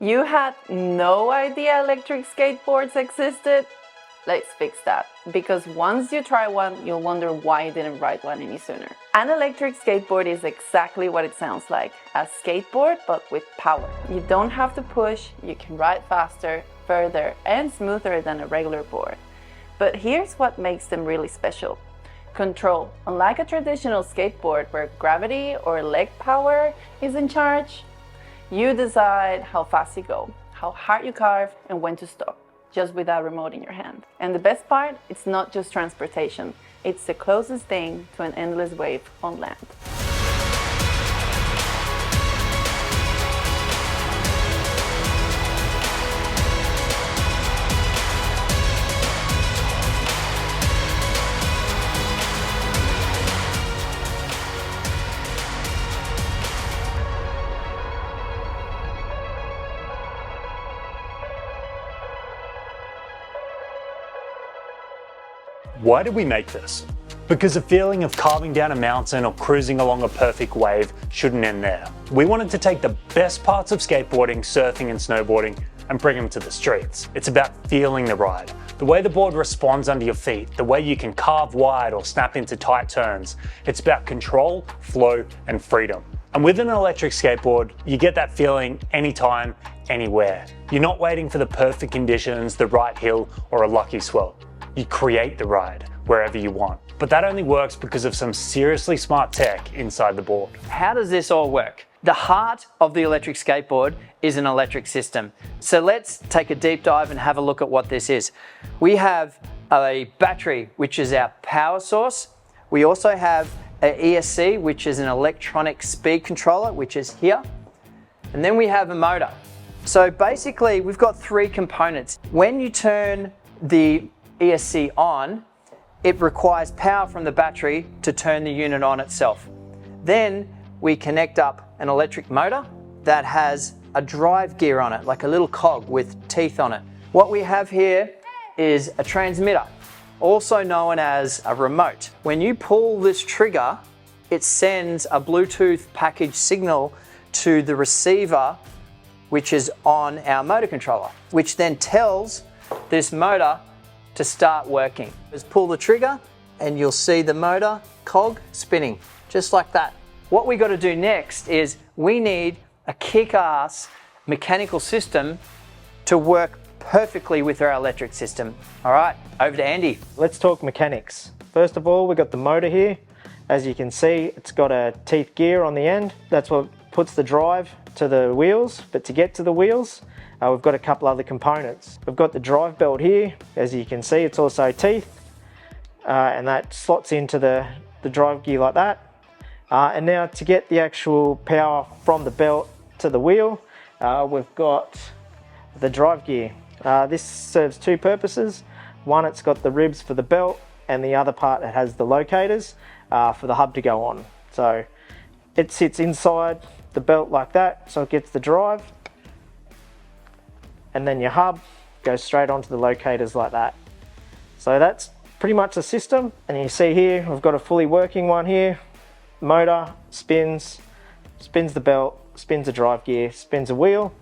You had no idea electric skateboards existed? Let's fix that, because once you try one, you'll wonder why you didn't ride one any sooner. An electric skateboard is exactly what it sounds like, a skateboard but with power. You don't have to push, you can ride faster, further and smoother than a regular board. But here's what makes them really special. Control. Unlike a traditional skateboard where gravity or leg power is in charge, you decide how fast you go, how hard you carve and when to stop, just with that remote in your hand. And the best part, it's not just transportation, it's the closest thing to an endless wave on land. Why did we make this? Because the feeling of carving down a mountain or cruising along a perfect wave shouldn't end there. We wanted to take the best parts of skateboarding, surfing and snowboarding and bring them to the streets. It's about feeling the ride, the way the board responds under your feet, the way you can carve wide or snap into tight turns. It's about control, flow and freedom. And with an electric skateboard, you get that feeling anytime, anywhere. You're not waiting for the perfect conditions, the right hill or a lucky swell. You create the ride wherever you want. But that only works because of some seriously smart tech inside the board. How does this all work? The heart of the electric skateboard is an electric system. So let's take a deep dive and have a look at what this is. We have a battery, which is our power source. We also have an ESC, which is an electronic speed controller, which is here. And then we have a motor. So basically, we've got three components. When you turn the ESC on, it requires power from the battery to turn the unit on itself. Then we connect up an electric motor that has a drive gear on it, like a little cog with teeth on it. What we have here is a transmitter, also known as a remote. When you pull this trigger, it sends a Bluetooth package signal to the receiver, which is on our motor controller, which then tells this motor to start working. Just pull the trigger and you'll see the motor cog spinning, just like that. What we got to do next is we need a kick-ass mechanical system to work perfectly with our electric system. All right, over to Andy. Let's talk mechanics. First of all, we've got the motor here. As you can see, it's got a teeth gear on the end. That's what puts the drive to the wheels, but to get to the wheels, we've got a couple other components. We've got the drive belt here. As you can see, it's also teeth, and that slots into the drive gear like that. And now to get the actual power from the belt to the wheel, we've got the drive gear. This serves two purposes. One, it's got the ribs for the belt, and the other part, it has the locators for the hub to go on. So it sits inside the belt like that, so it gets the drive. And then your hub goes straight onto the locators like that. So that's pretty much the system. And you see here, we've got a fully working one here. Motor spins the belt, spins the drive gear, spins a wheel.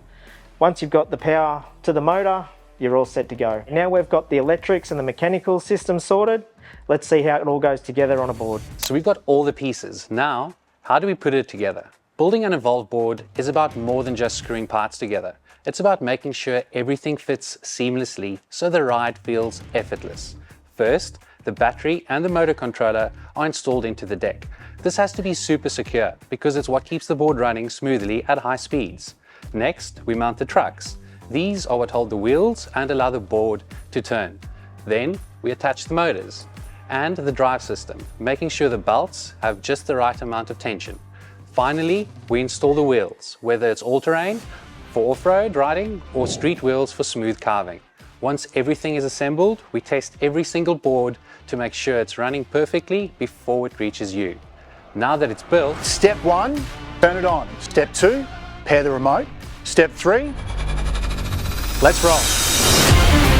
Once you've got the power to the motor, you're all set to go. Now we've got the electrics and the mechanical system sorted. Let's see how it all goes together on a board. So we've got all the pieces. Now, how do we put it together? Building an evolved board is about more than just screwing parts together. It's about making sure everything fits seamlessly so the ride feels effortless. First, the battery and the motor controller are installed into the deck. This has to be super secure because it's what keeps the board running smoothly at high speeds. Next, we mount the trucks. These are what hold the wheels and allow the board to turn. Then we attach the motors and the drive system, making sure the belts have just the right amount of tension. Finally, we install the wheels, whether it's all-terrain, for off-road riding or street wheels for smooth carving. Once everything is assembled, we test every single board to make sure it's running perfectly before it reaches you. Now that it's built, Step 1, turn it on. Step 2, pair the remote. Step 3, let's roll.